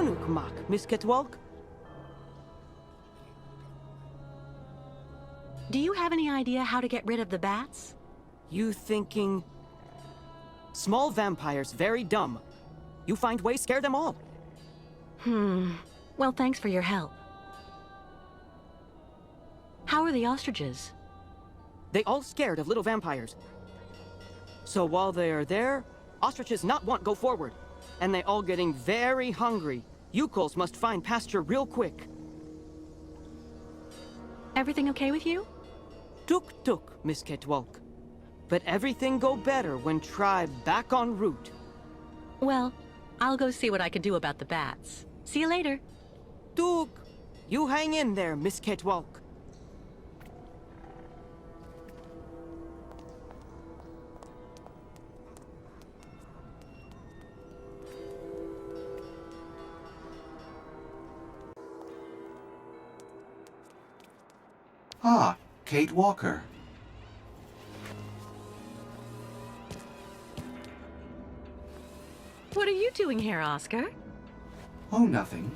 Unukmak, Miss Ketwalk. Do you have any idea how to get rid of the bats? You thinking... Small vampires, very dumb. You find ways, scare them all. Well, thanks for your help. How are the ostriches? They all scared of little vampires. So while they are there, ostriches not want go forward. And they all getting very hungry. Yukos must find pasture real quick. Everything okay with you? Tuk, Miss Ketwalk. But everything go better when tribe back en route. Well, I'll go see what I can do about the bats. See you later. Tuk, you hang in there, Miss Ketwalk. Ah, Kate Walker. What are you doing here, Oscar? Oh, nothing.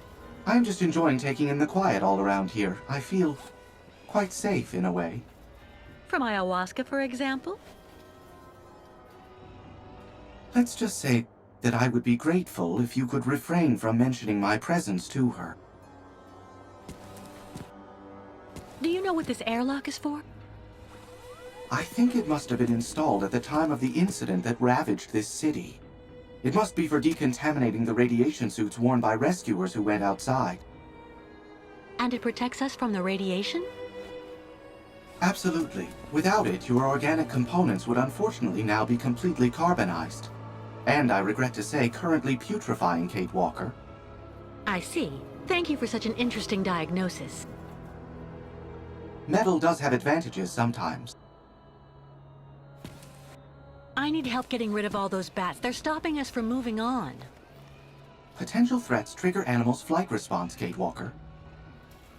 I'm just enjoying taking in the quiet all around here. I feel quite safe in a way. From ayahuasca, for example? Let's just say that I would be grateful if you could refrain from mentioning my presence to her. Do you know what this airlock is for? I think it must have been installed at the time of the incident that ravaged this city. It must be for decontaminating the radiation suits worn by rescuers who went outside. And it protects us from the radiation? Absolutely. Without it, your organic components would unfortunately now be completely carbonized. And I regret to say, currently putrefying, Kate Walker. I see. Thank you for such an interesting diagnosis. Metal does have advantages sometimes. I need help getting rid of all those bats. They're stopping us from moving on. Potential threats trigger animals' flight response, Kate Walker.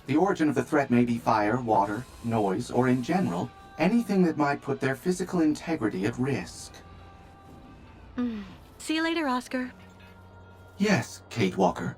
The origin of the threat may be fire, water, noise, or in general, anything that might put their physical integrity at risk. See you later, Oscar. Yes, Kate Walker.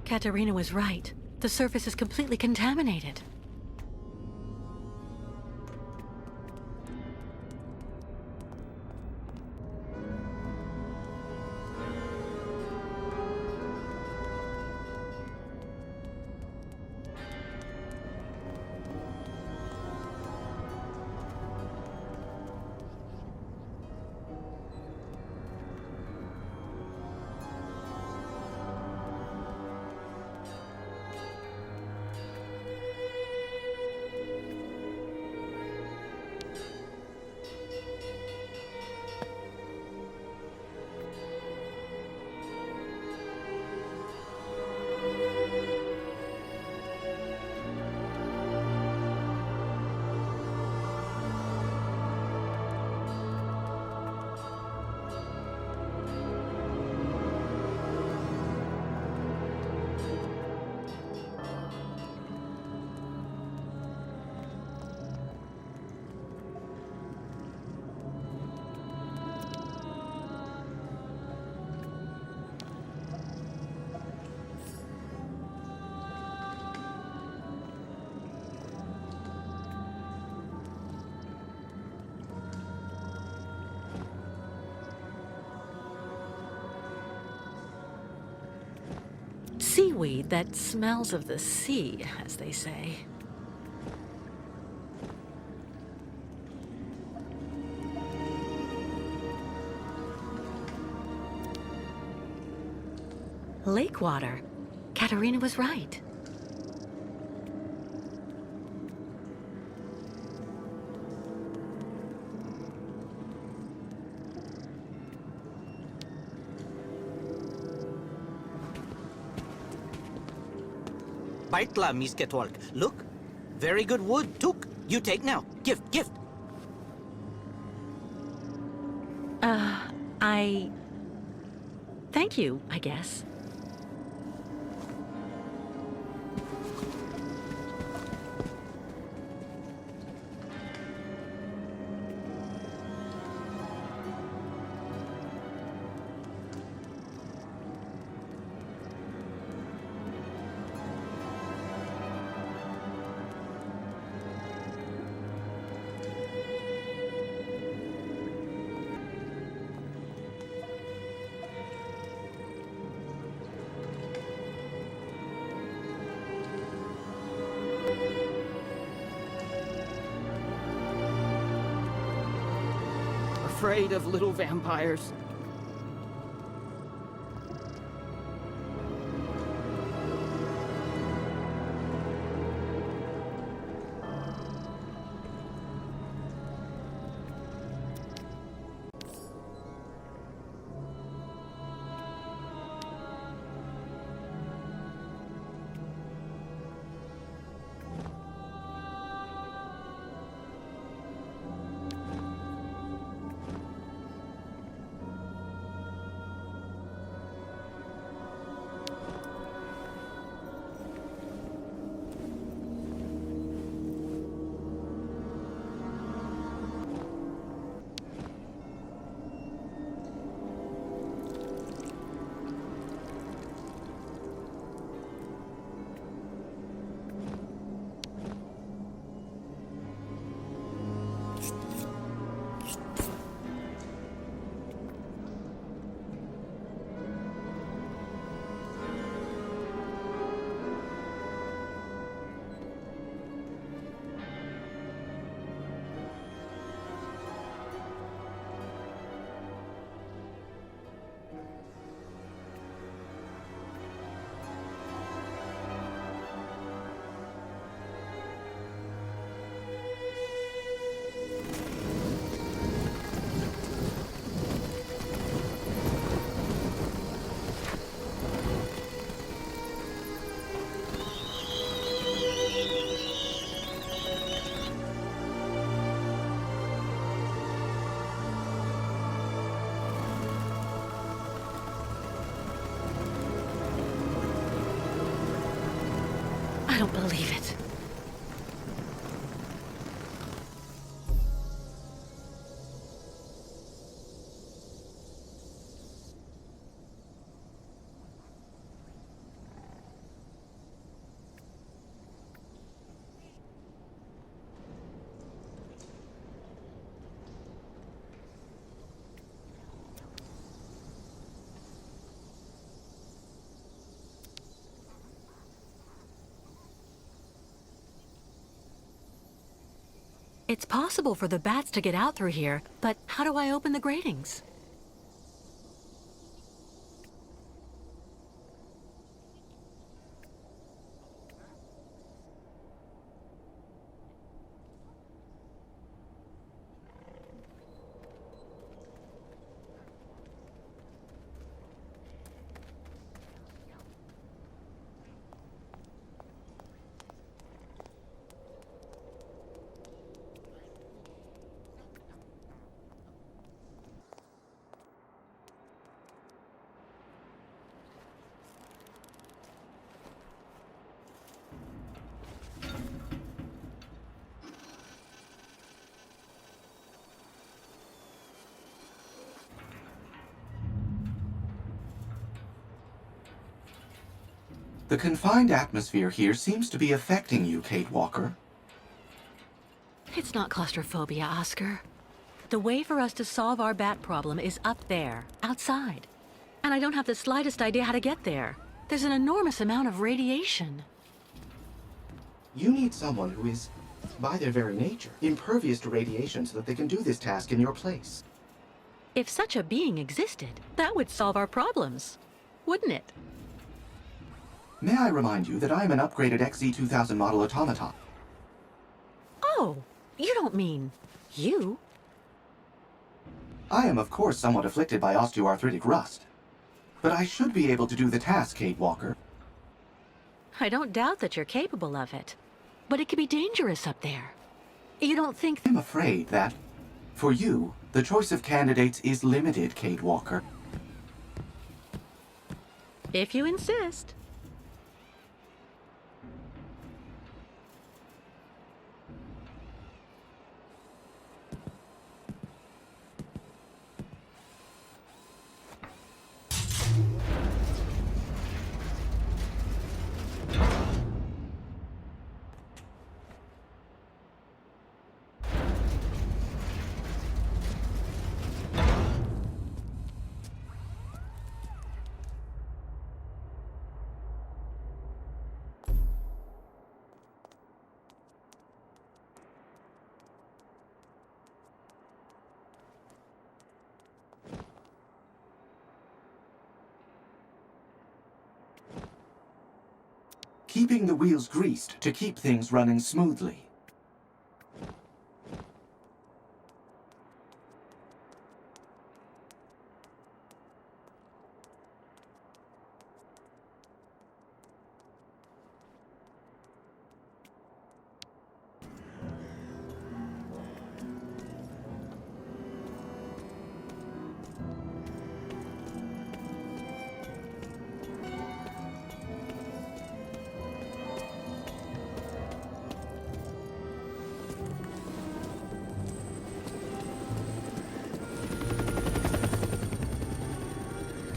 Katerina was right. The surface is completely contaminated. Seaweed that smells of the sea, as they say. Lake water. Katerina was right. Baitla, Miss Ketwalk. Look, very good wood. Took. You take now. Gift, gift. Thank you, I guess. Afraid of little vampires. I don't believe it. It's possible for the bats to get out through here, but how do I open the gratings? The confined atmosphere here seems to be affecting you, Kate Walker. It's not claustrophobia, Oscar. The way for us to solve our bat problem is up there, outside. And I don't have the slightest idea how to get there. There's an enormous amount of radiation. You need someone who is, by their very nature, impervious to radiation so that they can do this task in your place. If such a being existed, that would solve our problems, wouldn't it? May I remind you that I am an upgraded XZ2000 model automaton. Oh, you don't mean you? I am, of course, somewhat afflicted by osteoarthritic rust. But I should be able to do the task, Kate Walker. I don't doubt that you're capable of it. But it can be dangerous up there. You don't think... I'm afraid that, for you, the choice of candidates is limited, Kate Walker. If you insist. Keeping the wheels greased to keep things running smoothly.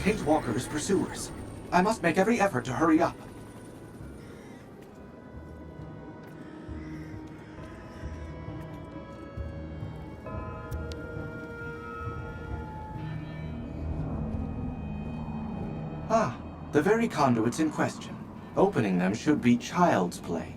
Kate Walker's pursuers. I must make every effort to hurry up. Ah, the very conduits in question. Opening them should be child's play.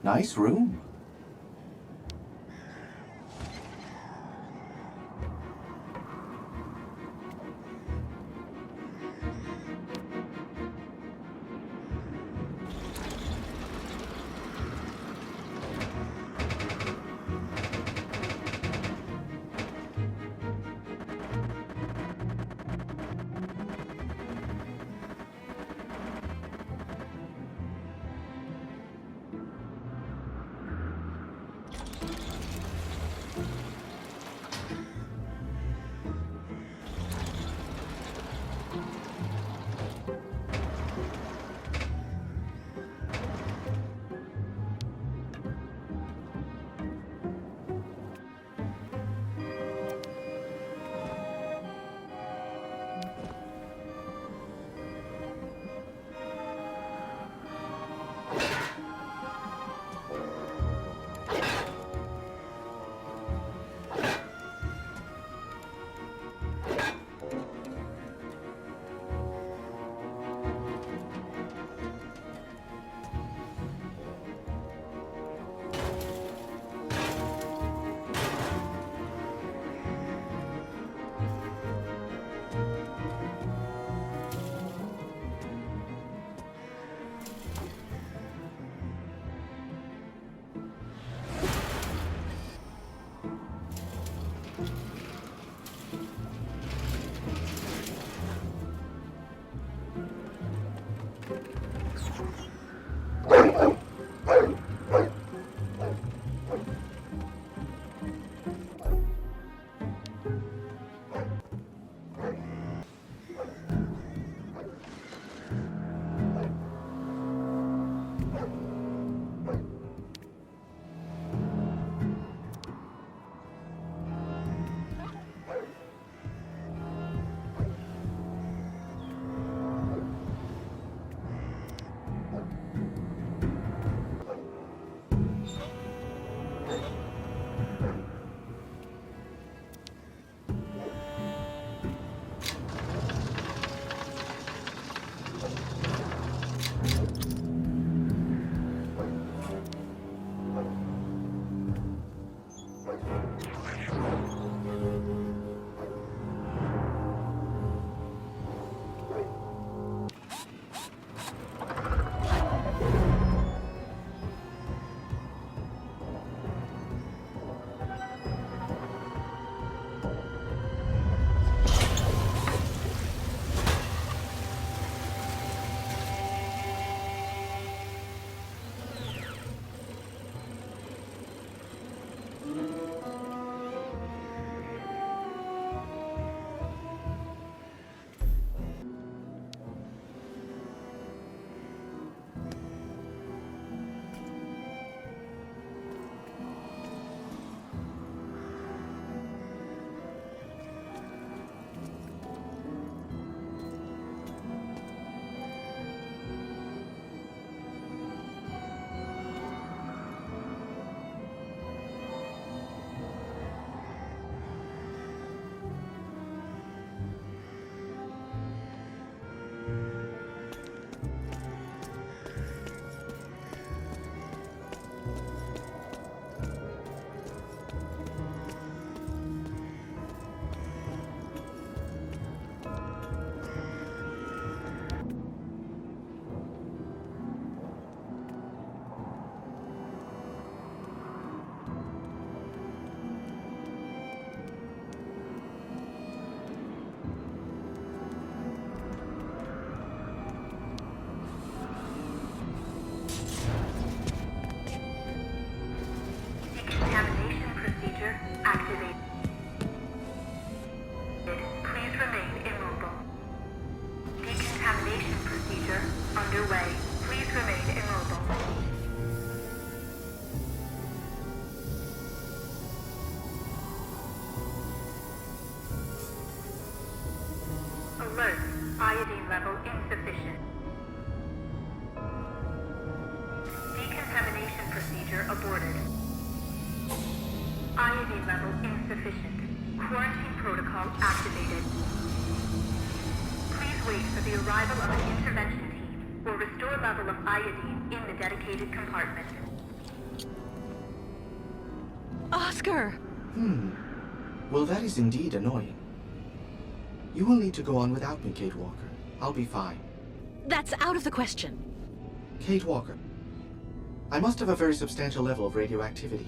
Nice room. Alert. Iodine level insufficient. Decontamination procedure aborted. Iodine level insufficient. Quarantine protocol activated. Please wait for the arrival of an intervention team or restore level of iodine in the dedicated compartment. Oscar! Well, that is indeed annoying. You will need to go on without me, Kate Walker. I'll be fine. That's out of the question. Kate Walker, I must have a very substantial level of radioactivity.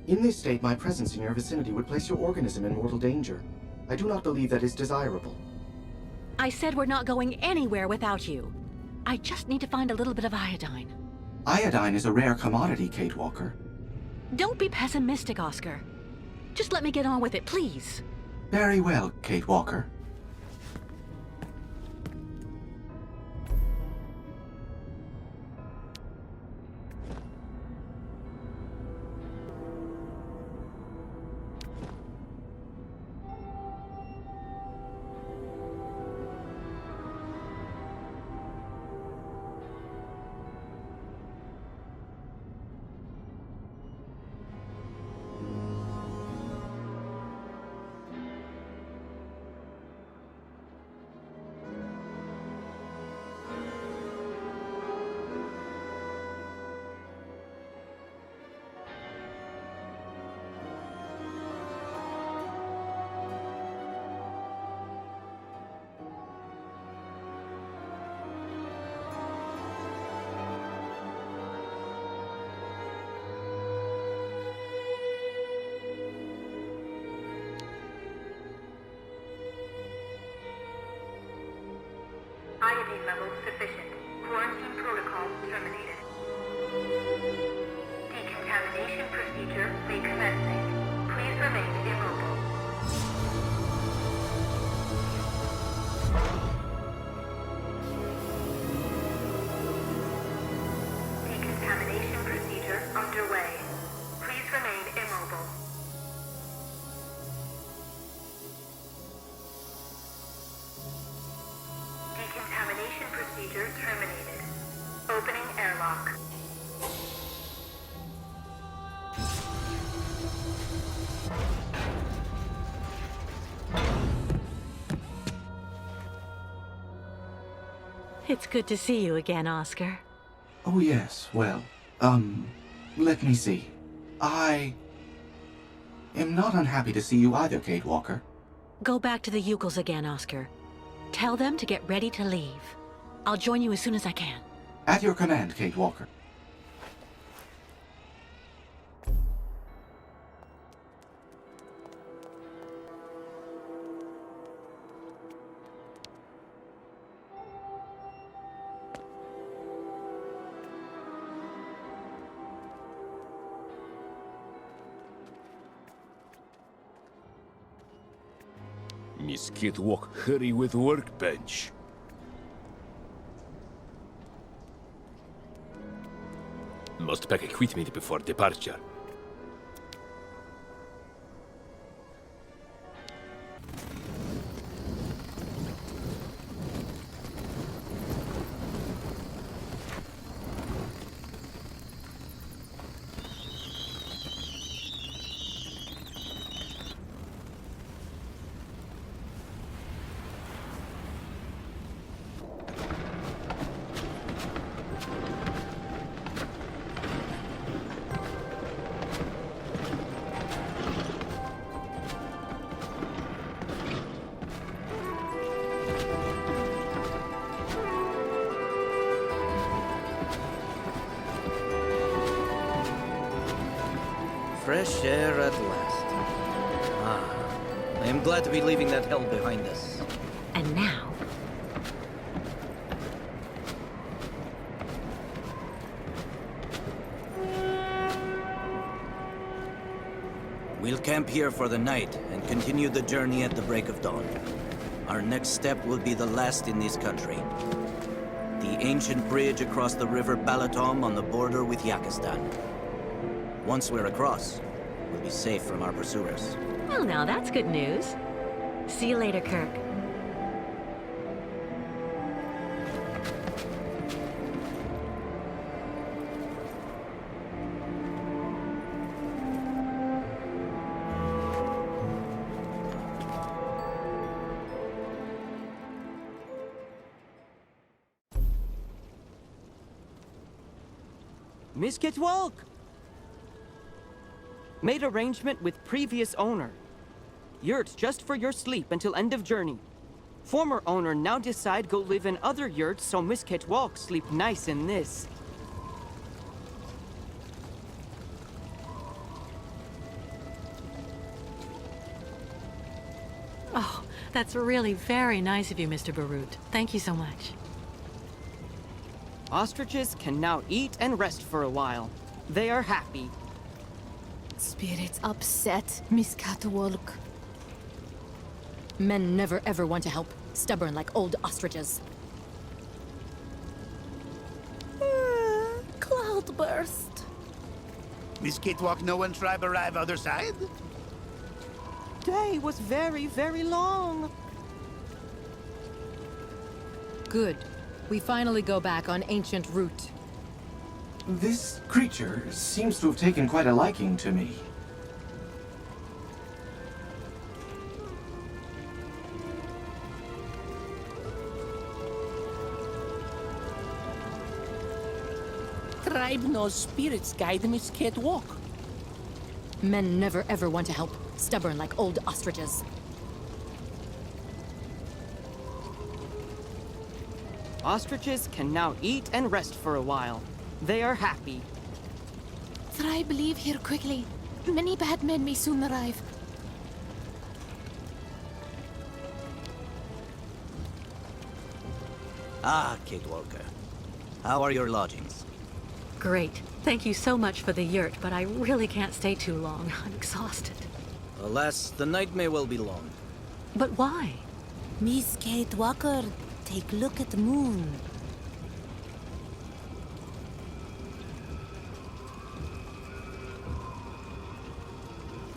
In this state, my presence in your vicinity would place your organism in mortal danger. I do not believe that is desirable. I said we're not going anywhere without you. I just need to find a little bit of iodine. Iodine is a rare commodity, Kate Walker. Don't be pessimistic, Oscar. Just let me get on with it, please. Very well, Kate Walker. Iodine levels sufficient. Quarantine protocol terminated. Decontamination procedure recommencing. Please remain immobile. Decontamination procedure underway. Please remain immobile. Decontamination procedure terminated. Opening airlock. It's good to see you again, Oscar. Oh yes, well, let me see. I am not unhappy to see you either, Kate Walker. Go back to the Yukels again, Oscar. Tell them to get ready to leave. I'll join you as soon as I can. At your command, Kate Walker. Miss Kate Walker, hurry with workbench. Must pack equipment before departure. Fresh air at last. I am glad to be leaving that hell behind us. And now, We'll camp here for the night and continue the journey at the break of dawn. Our next step will be the last in this country. The ancient bridge across the river Balatom on the border with Yakistan. Once we're across, we'll be safe from our pursuers. well, now that's good news. See you later, Kirk. Miss Walk! Made arrangement with previous owner. Yurts just for your sleep until end of journey. Former owner now decide go live in other yurts so Miss Walk sleep nice in this. Oh, that's really very nice of you, Mr. Barut. Thank you so much. Ostriches can now eat and rest for a while. They are happy. Spirits upset, Miss Catwalk. Men never ever want to help. Stubborn like old ostriches. Cloudburst. Miss Catwalk, no one tribe arrive other side? Day was very, very long. Good. We finally go back on ancient route. This creature seems to have taken quite a liking to me. Tribe knows spirits guide Miss Catwalk. Men never ever want to help. Stubborn like old ostriches. Ostriches can now eat and rest for a while. They are happy. Tribe, leave here quickly. Many bad men may soon arrive. Ah, Kate Walker. How are your lodgings? Great. Thank you so much for the yurt, but I really can't stay too long. I'm exhausted. Alas, the night may well be long. But why? Miss Kate Walker, take a look at the moon.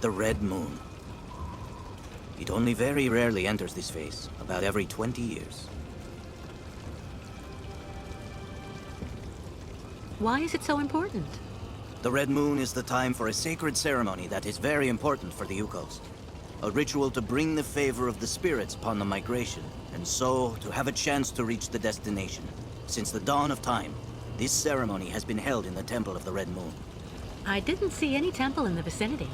The red moon. It only very rarely enters this phase, about every 20 years. Why is it so important? The red moon is the time for a sacred ceremony that is very important for the Yukos. A ritual to bring the favor of the spirits upon the migration, and so to have a chance to reach the destination. Since the dawn of time, this ceremony has been held in the Temple of the Red Moon. I didn't see any temple in the vicinity.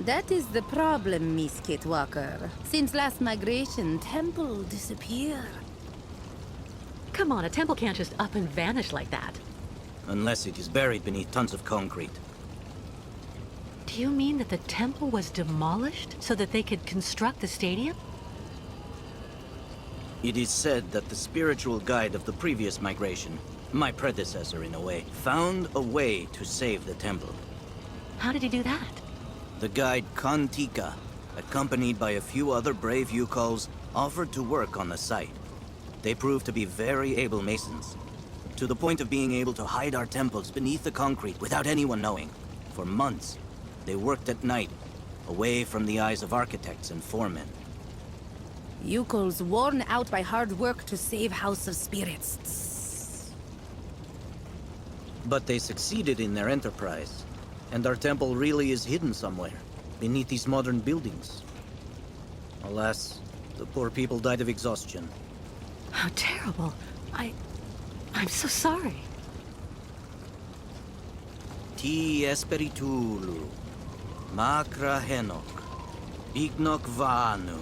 That is the problem, Miss Kate Walker. Since last migration, temple disappeared. Come on, a temple can't just up and vanish like that. Unless it is buried beneath tons of concrete. Do you mean that the temple was demolished so that they could construct the stadium? It is said that the spiritual guide of the previous migration, my predecessor in a way, found a way to save the temple. How did he do that? The guide Kantika, accompanied by a few other brave Yukos, offered to work on the site. They proved to be very able masons, to the point of being able to hide our temples beneath the concrete without anyone knowing. For months, they worked at night, away from the eyes of architects and foremen. Yukos worn out by hard work to save House of Spirits. But they succeeded in their enterprise, and our temple really is hidden somewhere, beneath these modern buildings. Alas, the poor people died of exhaustion. How terrible. I'm so sorry. Ti espiritulu, makra henok, ignok vanu.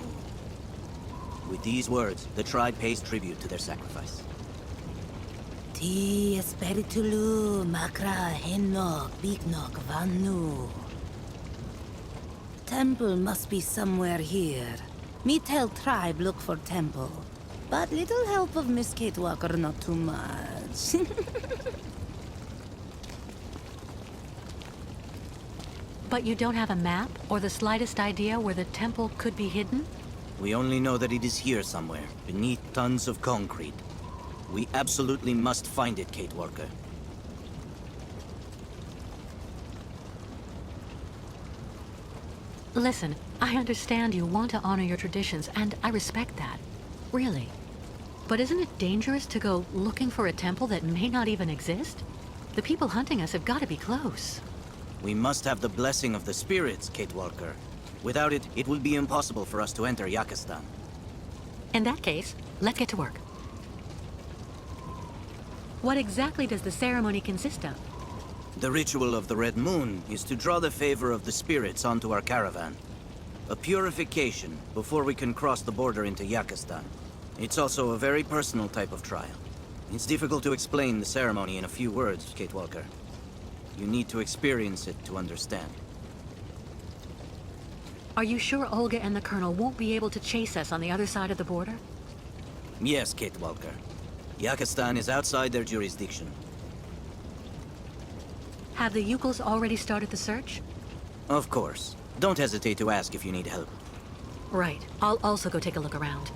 With these words, the tribe pays tribute to their sacrifice. Ti espiritulu makra henok bignok vanu. Temple must be somewhere here. Me tell tribe look for temple. But little help of Miss Kate Walker, not too much. But you don't have a map or the slightest idea where the temple could be hidden? We only know that it is here somewhere, beneath tons of concrete. We absolutely must find it, Kate Walker. Listen, I understand you want to honor your traditions, and I respect that. Really. But isn't it dangerous to go looking for a temple that may not even exist? The people hunting us have got to be close. We must have the blessing of the spirits, Kate Walker. Without it, it will be impossible for us to enter Yakistan. In that case, let's get to work. What exactly does the ceremony consist of? The ritual of the Red Moon is to draw the favor of the spirits onto our caravan. A purification before we can cross the border into Yakistan. It's also a very personal type of trial. It's difficult to explain the ceremony in a few words, Kate Walker. You need to experience it to understand. Are you sure Olga and the Colonel won't be able to chase us on the other side of the border? Yes, Kate Walker. Yakistan is outside their jurisdiction. Have the Yukels already started the search? Of course. Don't hesitate to ask if you need help. Right. I'll also go take a look around.